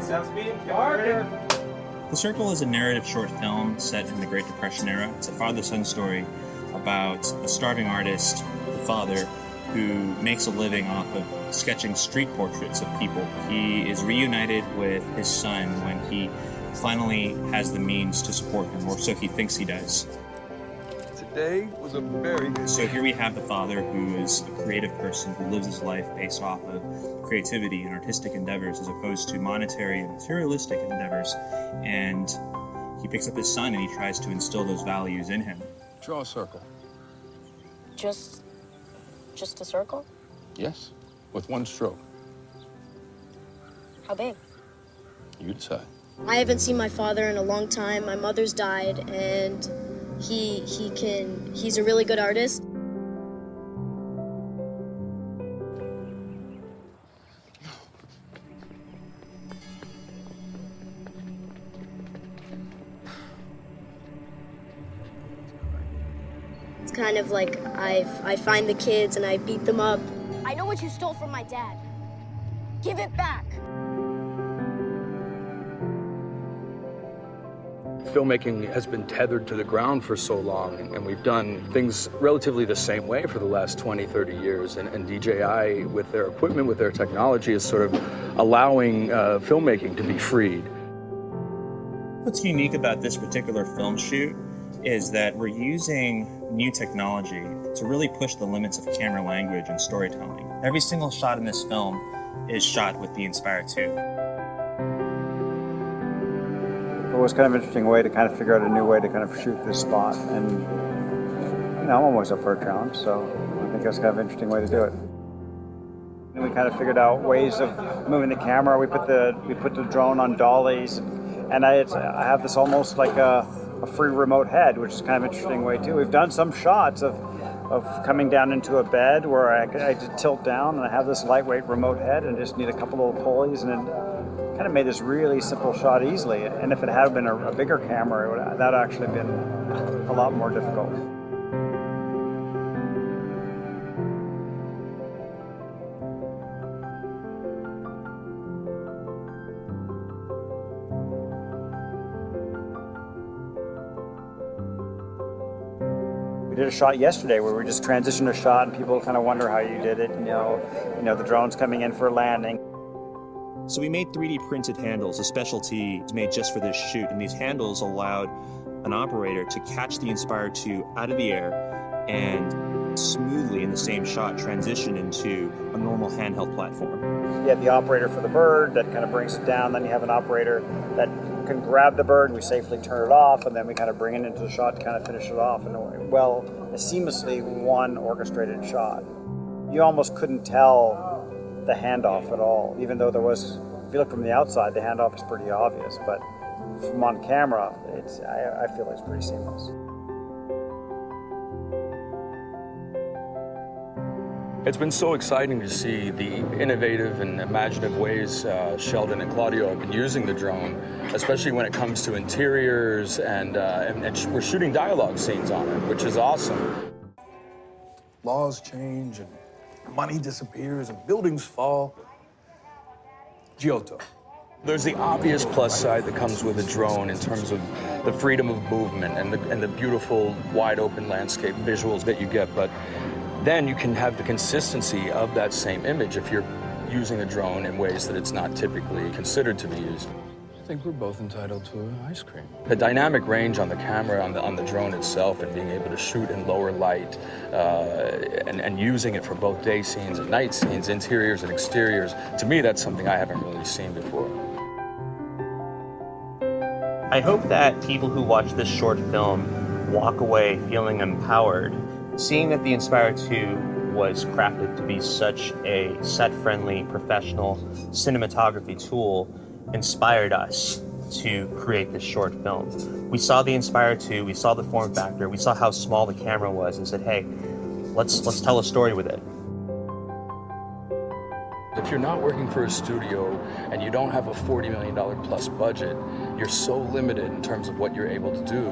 Sound speed. Marker. The Circle is a narrative short film set in the Great Depression era. It's a father-son story about a starving artist, the father, who makes a living off of sketching street portraits of people. He is reunited with his son when he finally has the means to support him, or so he thinks he does. Today was a very good day. So here we have the father, who is a creative person who lives his life based off of creativity and artistic endeavors as opposed to monetary and materialistic endeavors. And he picks up his son and he tries to instill those values in him. Draw a circle. Just a circle? Yes, with one stroke. How big? You decide. I haven't seen my father in a long time. My mother's died, and he's a really good artist. It's kind of like I find the kids and I beat them up. I know what you stole from my dad. Give it back. Filmmaking has been tethered to the ground for so long, and we've done things relatively the same way for the last 20, 30 years. And DJI, with their equipment, with their technology, is sort of allowing filmmaking to be freed. What's unique about this particular film shoot is that we're using new technology to really push the limits of camera language and storytelling. Every single shot in this film is shot with the Inspire2. It was kind of an interesting way to kind of figure out a new way to kind of shoot this spot, and you know, I'm always up for a challenge, so I think that's kind of an interesting way to do it. And we kind of figured out ways of moving the camera. We put the drone on dollies, and I have this almost like a free remote head, which is kind of an interesting way too. We've done some shots of coming down into a bed where I just tilt down, and I have this lightweight remote head, and just need a couple little pulleys, and then kind of made this really simple shot easily. And if it had been a bigger camera, that would actually been a lot more difficult. We did a shot yesterday where we just transitioned a shot, and people kind of wonder how you did it. You know, the drone's coming in for a landing. So we made 3D printed handles, a specialty made just for this shoot, and these handles allowed an operator to catch the Inspire2 out of the air and smoothly in the same shot transition into a normal handheld platform. You have the operator for the bird that kind of brings it down, then you have an operator that can grab the bird, we safely turn it off, and then we kind of bring it into the shot to kind of finish it off in a way. Well, a seamlessly one orchestrated shot. You almost couldn't tell the handoff at all, even though there was, if you look from the outside, the handoff is pretty obvious, but from on camera, I feel it's pretty seamless. It's been so exciting to see the innovative and imaginative ways Sheldon and Claudio have been using the drone, especially when it comes to interiors, and we're shooting dialogue scenes on it, which is awesome. Laws change and money disappears and buildings fall. Giotto. There's the obvious plus side that comes with a drone in terms of the freedom of movement and the beautiful wide open landscape visuals that you get, but then you can have the consistency of that same image if you're using a drone in ways that it's not typically considered to be used. I think we're both entitled to an ice cream. The dynamic range on the camera, on the drone itself, and being able to shoot in lower light, and using it for both day scenes and night scenes, interiors and exteriors, to me that's something I haven't really seen before. I hope that people who watch this short film walk away feeling empowered, seeing that the Inspire2 was crafted to be such a set-friendly, professional cinematography tool inspired us to create this short film. We saw the Inspire2, we saw the form factor, we saw how small the camera was, and said, hey, let's tell a story with it. The if you're not working for a studio and you don't have a $40 million plus budget, you're so limited in terms of what you're able to do.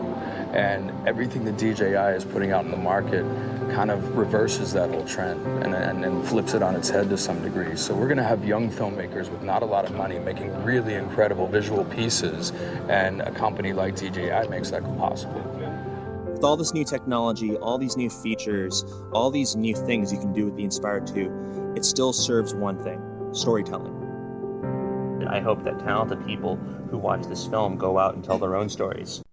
And everything that DJI is putting out in the market kind of reverses that whole trend and flips it on its head to some degree. So we're going to have young filmmakers with not a lot of money making really incredible visual pieces, and a company like DJI makes that possible. With all this new technology, all these new features, all these new things you can do with the Inspire2, it still serves one thing: storytelling. I hope that talented people who watch this film go out and tell their own stories.